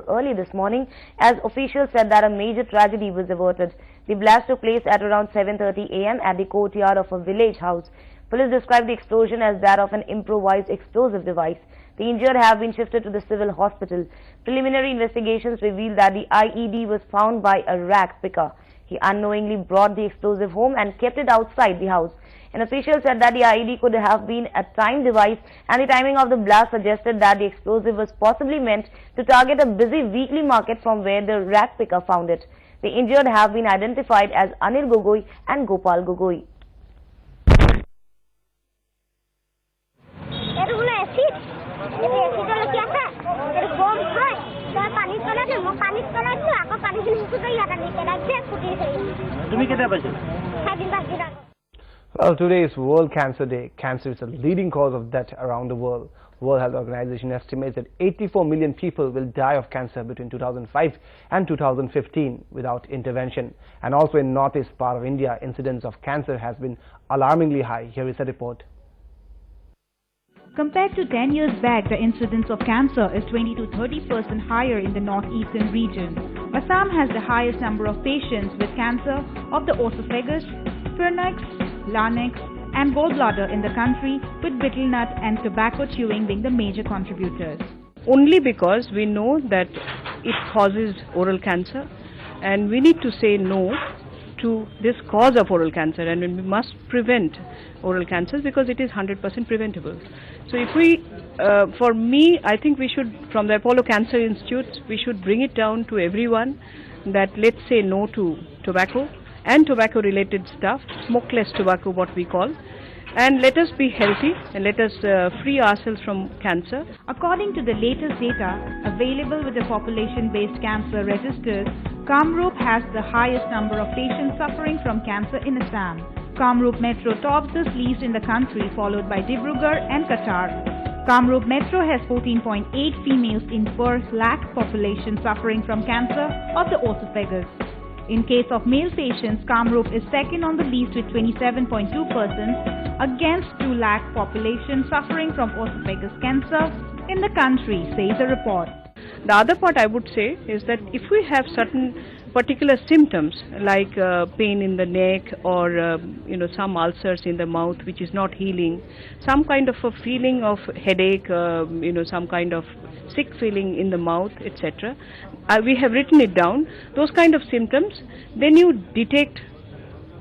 early this morning, as officials said that a major tragedy was averted. The blast took place at around 7:30 a.m. at the courtyard of a village house. Police described the explosion as that of an improvised explosive device. The injured have been shifted to the civil hospital. Preliminary investigations revealed that the IED was found by a rag picker. He unknowingly brought the explosive home and kept it outside the house. An official said that the IED could have been a timed device, and the timing of the blast suggested that the explosive was possibly meant to target a busy weekly market from where the rag picker found it. The injured have been identified as Anil Gogoi and Gopal Gogoi. Well, today is World Cancer Day. Cancer is the leading cause of death around the world. World Health Organization estimates that 84 million people will die of cancer between 2005 and 2015 without intervention. And also in northeast part of India, incidence of cancer has been alarmingly high. Here is a report. Compared to 10 years back, the incidence of cancer is 20 to 30% higher in the northeastern region. Assam has the highest number of patients with cancer of the esophagus, pharynx, larynx and gallbladder in the country, with betel nut and tobacco chewing being the major contributors. Only because we know that it causes oral cancer, and we need to say no to this cause of oral cancer, and we must prevent oral cancers because it is 100% preventable. So if we, for me, I think we should, from the Apollo Cancer Institute, we should bring it down to everyone that let's say no to tobacco and tobacco related stuff, smokeless tobacco what we call, and let us be healthy and let us free ourselves from cancer. According to the latest data available with the population-based cancer registers, Kamrup has the highest number of patients suffering from cancer in Assam. Kamrup Metro tops this list in the country, followed by Dibrugarh and Cachar. Kamrup Metro has 14.8 females in per lakh population suffering from cancer of the esophagus. In case of male patients, Kamrup is second on the list with 27.2% against 2 lakh population suffering from esophagus cancer in the country, says the report. The other part I would say is that if we have certain particular symptoms like pain in the neck or some ulcers in the mouth which is not healing, some kind of a feeling of headache, some kind of sick feeling in the mouth, etc. We have written it down. Those kind of symptoms, then you detect,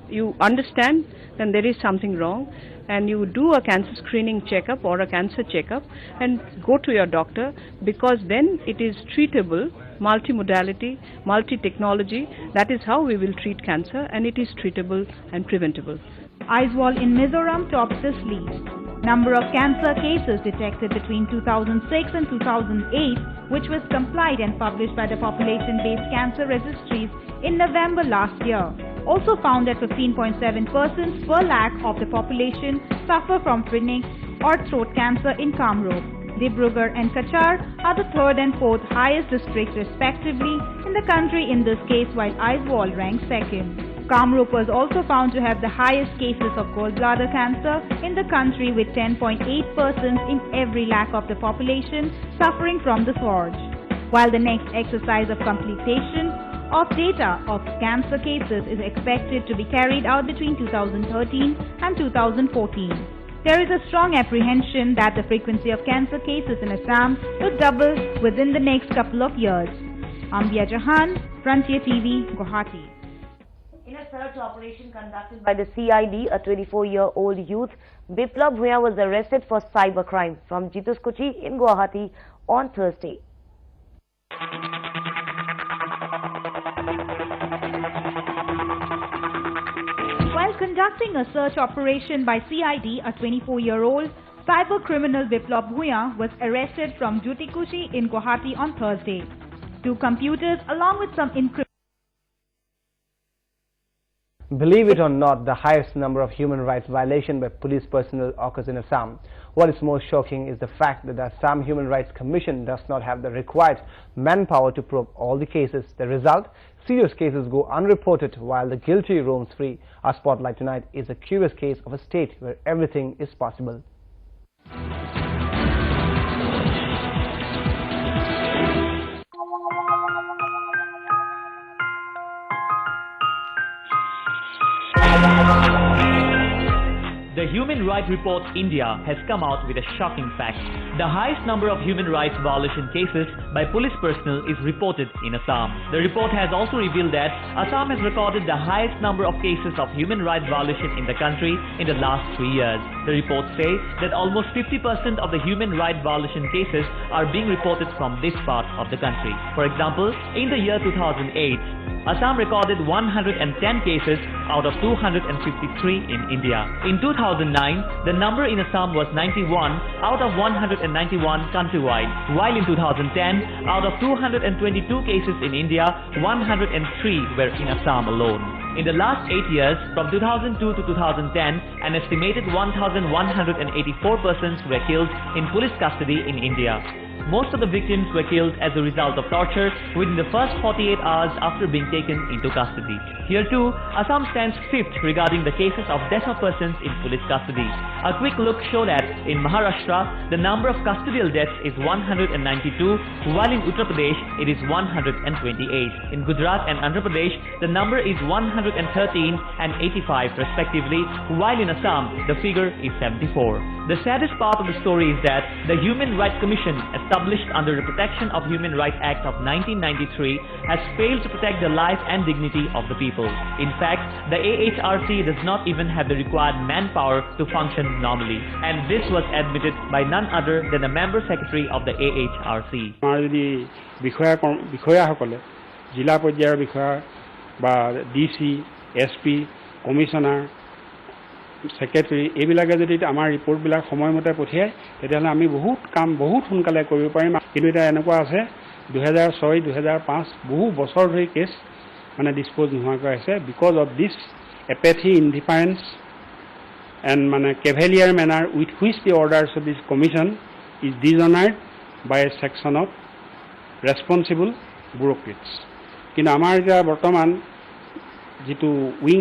you understand, then there is something wrong, and you do a cancer screening checkup or a cancer checkup and go to your doctor, because then it is treatable, multimodality, multi-technology. That is how we will treat cancer, and it is treatable and preventable. Aizawl in Mizoram tops this list. Number of cancer cases detected between 2006 and 2008, which was complied and published by the population-based cancer registries in November last year, also found that 15.7% per lakh of the population suffer from pharynx or throat cancer in Kamrup. Dibrugarh and Cachar are the third and fourth highest districts respectively in the country in this case, while Aizawl ranks second. Kamrup was also found to have the highest cases of gallbladder cancer in the country, with 10.8% in every lakh of the population suffering from the scourge. While the next exercise of completion of data of cancer cases is expected to be carried out between 2013 and 2014. There is a strong apprehension that the frequency of cancer cases in Assam will double within the next couple of years. Ambia Jahan, Frontier TV, Guwahati. In a search operation conducted by the CID, a 24-year-old youth, Biplab Bhuya, was arrested for cybercrime from Jituskuchi in Guwahati on Thursday. While conducting a search operation by CID, a 24-year-old cyber criminal Biplab Bhuya was arrested from Jutikuchi in Guwahati on Thursday. 2 computers along with some encryption. Believe it or not, the highest number of human rights violation by police personnel occurs in Assam. What is most shocking is the fact that the Assam Human Rights Commission does not have the required manpower to probe all the cases. The result? Serious cases go unreported while the guilty roams free. Our spotlight tonight is a curious case of a state where everything is possible. The Human Rights Report India has come out with a shocking fact. The highest number of human rights violation cases by police personnel is reported in Assam. The report has also revealed that Assam has recorded the highest number of cases of human rights violation in the country in the last 3 years. The reports say that almost 50% of the human rights violation cases are being reported from this part of the country. For example, in the year 2008, Assam recorded 110 cases out of 253 in India. In 2009, the number in Assam was 91 out of 191 countrywide, while in 2010, out of 222 cases in India, 103 were in Assam alone. In the last 8 years, from 2002 to 2010, an estimated 1,184 persons were killed in police custody in India. Most of the victims were killed as a result of torture within the first 48 hours after being taken into custody. Here too, Assam stands fifth regarding the cases of death of persons in police custody. A quick look showed that in Maharashtra, the number of custodial deaths is 192, while in Uttar Pradesh, it is 128. In Gujarat and Andhra Pradesh, the number is 113 and 85 respectively, while in Assam, the figure is 74. The saddest part of the story is that the Human Rights Commission, established under the Protection of Human Rights Act of 1993, has failed to protect the life and dignity of the people. In fact, the AHRC does not even have the required manpower to function normally, and this was admitted by none other than the member secretary of the AHRC. জিলা পৰ্যায়ৰ বিষয়া বা DC, SP, commissioner, secretary এইবিলাকে যদি আমাৰ ৰিপৰ্টবিলাক সময়মতে পঠিয়ায় তেতিয়াহ'লে আমি বহুত সোনকালে কৰিব পাৰিম। কিন্তু এটা এনেকুৱা আছে 2006, 2005 বহু বছৰ ধৰি কেছ মানে ডিসপোজ নোহোৱাকৈ আছে বিকজ অফ দিছ এপেথি, ইনডিফাৰেন্স and মানে cavalier manner with which the orders of this commission is dishonored by a section of responsible bureaucrats. কিন্তু আমাৰ এতিয়া বৰ্তমান যেটো উইং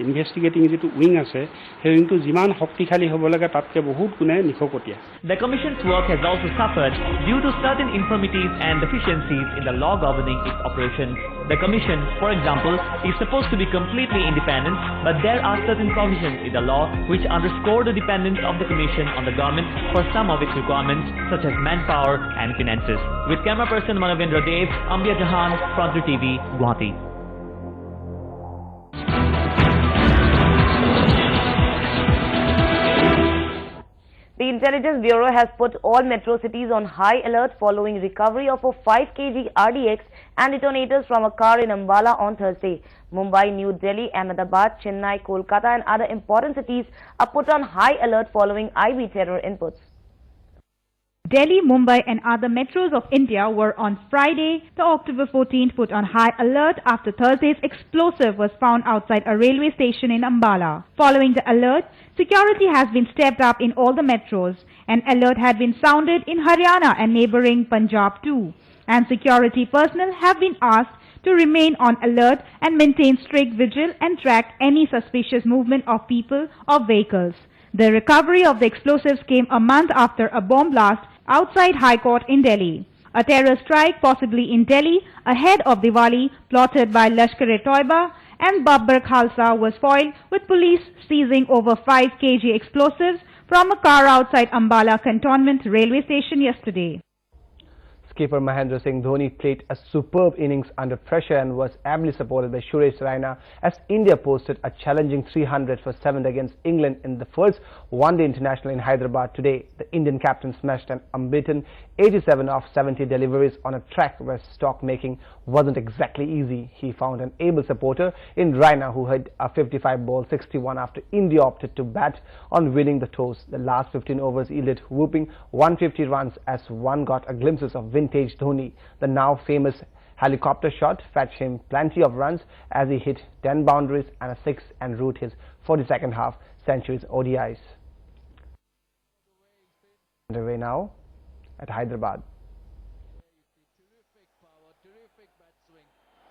ইনভেস্টিগেটিং যেটো উইং আছে সেই উইংটো যিমান শক্তিশালী হ'ব লাগে তাতকে বহুত গুণে নিখকটীয়া। The commission's work has also suffered due to certain infirmities and deficiencies in the law governing its operations. The commission, for example, is supposed to be completely independent, but there are certain provisions in the law which underscore the dependence of the commission on the government for some of its requirements, such as manpower and finances. With camera person Manavendra Dev, Ambia Jahan, Frontier TV, Guwahati. The Intelligence Bureau has put all metro cities on high alert following recovery of a 5 kg RDX and detonators from a car in Ambala on Thursday. Mumbai, New Delhi, Ahmedabad, Chennai, Kolkata and other important cities are put on high alert following IB terror inputs. Delhi, Mumbai and other metros of India were on Friday, the October 14th, put on high alert after Thursday's explosive was found outside a railway station in Ambala. Following the alert, security has been stepped up in all the metros. An alert had been sounded in Haryana and neighbouring Punjab too. And security personnel have been asked to remain on alert and maintain strict vigil and track any suspicious movement of people or vehicles. The recovery of the explosives came a month after a bomb blast outside High Court in Delhi. A terror strike possibly in Delhi ahead of Diwali plotted by Lashkar-e-Toiba and Babbar Khalsa was foiled with police seizing over 5 kg explosives from a car outside Ambala Cantonment railway station yesterday. Skipper Mahendra Singh Dhoni played a superb innings under pressure and was ably supported by Suresh Raina as India posted a challenging 300 for 7 against England in the first one-day international in Hyderabad today. The Indian captain smashed an unbeaten 87 of 70 deliveries on a track where stock making wasn't exactly easy. He found an able supporter in Raina who hit a 55-ball 61 after India opted to bat on winning the toss. The last 15 overs yielded whooping 150 runs as one got a glimpse of vintage Dhoni. The now famous helicopter shot fetched him plenty of runs as he hit 10 boundaries and a 6 and root his 42nd half centuries ODIs. Underway now at Hyderabad. Terrific power, terrific bat swing.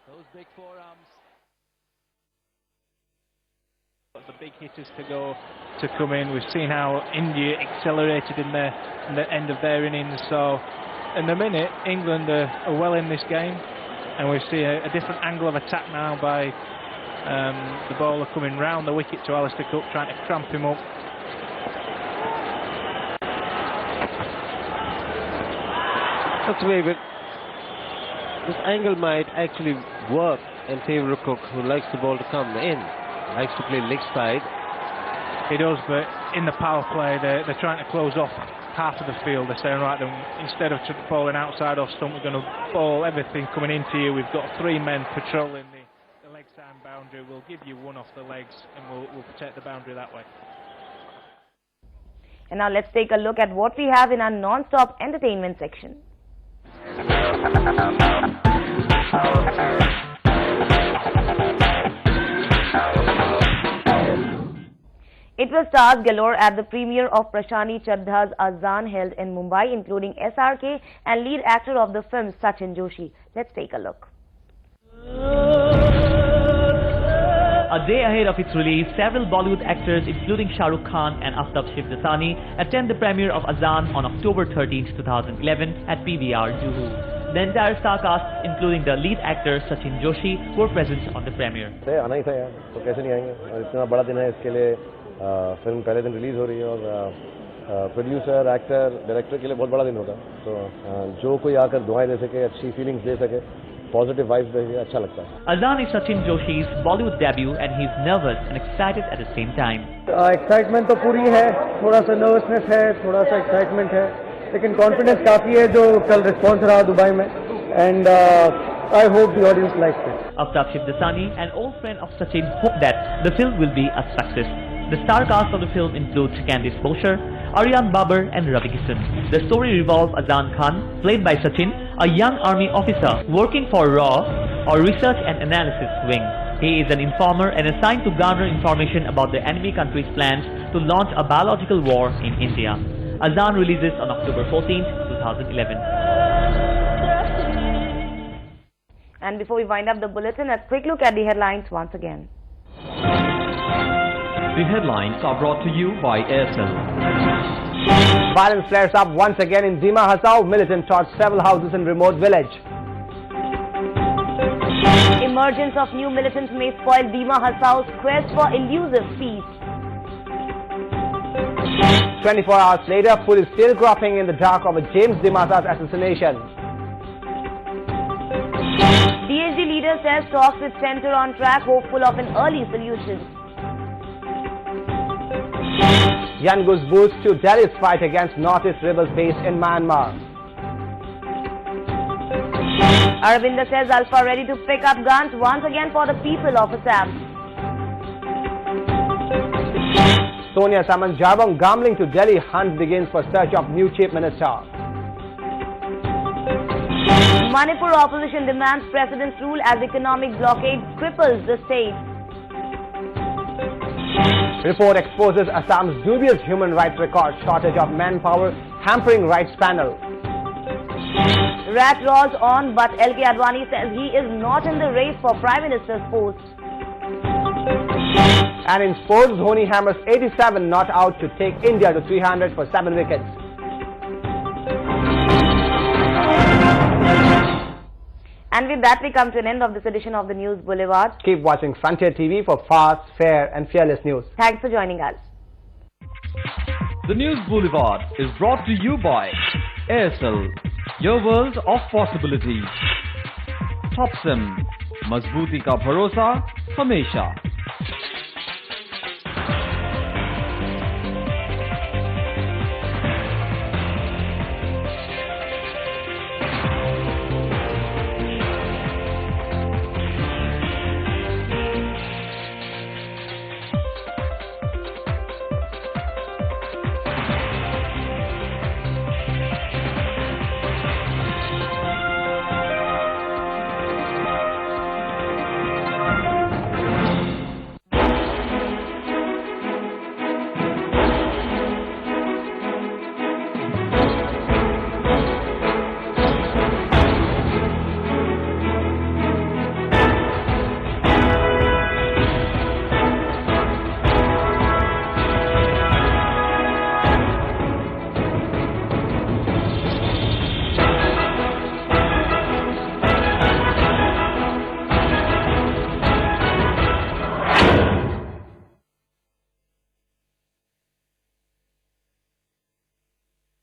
Those big forearms. The big hitters to come in. We've seen how India accelerated in the end of their innings. So in the minute, England are well in this game, and we see a different angle of attack now by the bowler coming round the wicket to Alistair Cook, trying to cramp him up. That's the way, but this angle might actually work in favor of Cook, who likes the ball to come in, likes to play leg side. He does, but in the power play, they're trying to close off half of the field. They're saying, right, then instead of bowling outside off stump, we're going to bowl everything coming into you. We've got 3 men patrolling the leg side boundary. We'll give you 1 off the legs, and we'll protect the boundary that way. And now let's take a look at what we have in our non-stop entertainment section. It was stars galore at the premiere of Prashani Chadda's Azan held in Mumbai, including SRK and lead actor of the film Sachin Joshi. Let's take a look. A day ahead of its release, several Bollywood actors including Shah Rukh Khan and Aftab Shivdasani attend the premiere of Azan on October 13, 2011 at PVR Juhu. The entire star cast, including the lead actor Sachin Joshi, were present on the premiere. आना ही था यार, तो कैसे नहीं आएंगे? और इतना बड़ा दिन है, इसके लिए फिल्म पहले दिन रिलीज हो रही है और प्रोड्यूसर, एक्टर, डायरेक्टर के लिए बहुत बड़ा दिन होता है. तो जो कोई आकर दुआएं दे सके, अच्छी फीलिंग्स दे सके, positive vibes देखे, अच्छा लगता है. Azan is Sachin Joshi's Bollywood debut and he's nervous and excited at the same time. Excitement तो पूरी है, थोड़ा सा नर्वसनेस है, थोड़ा सा एक्साइटमेंट है, लेकिन कॉन्फिडेंस काफी है जो कल रिस्पॉन्स रहा दुबई में. And I hope the audience likes it. Aftab Shivdasani, an old friend of Sachin, hope that the film will be a success. The star cast of the film includes Candice Bosher, Aryan Babar and Ravi Kishan. The story revolves Azan Khan, played by Sachin, a young army officer working for RAW or Research and Analysis Wing. He is an informer and assigned to garner information about the enemy country's plans to launch a biological war in India. Azan releases on October 14, 2011. And before we wind up the bulletin, a quick look at the headlines once again. The headlines are brought to you by Airtel. Violence flares up once again in Dima Hasao. Militant torched several houses in remote village. Emergence of new militants may spoil Dima Hasao's quest for elusive peace. 24 hours later, police still groping in the dark over James Dimasa's assassination. DHD leader says talks with center on track, hopeful of an early solution. Young goes boost to Delhi's fight against Northeast rebels based in Myanmar. Aravinda says Alpha ready to pick up guns once again for the people of Assam. Sonia summons Jarbong Gamling to Delhi. Hunt begins for search of new chief minister. Manipur opposition demands president's rule as economic blockade cripples the state. Report exposes Assam's dubious human rights record. Shortage of manpower hampering rights panel. Rat rolls on, but LK Advani says he is not in the race for Prime Minister's post. And in sports, Dhoni hammers 87 not out to take India to 300 for 7 wickets. And with that, we come to an end of this edition of the News Boulevard. Keep watching Frontier TV for fast, fair and fearless news. Thanks for joining us. The News Boulevard is brought to you by Airtel, your world of possibilities. Top SIM, Mazbooti ka bharosa, hamesha.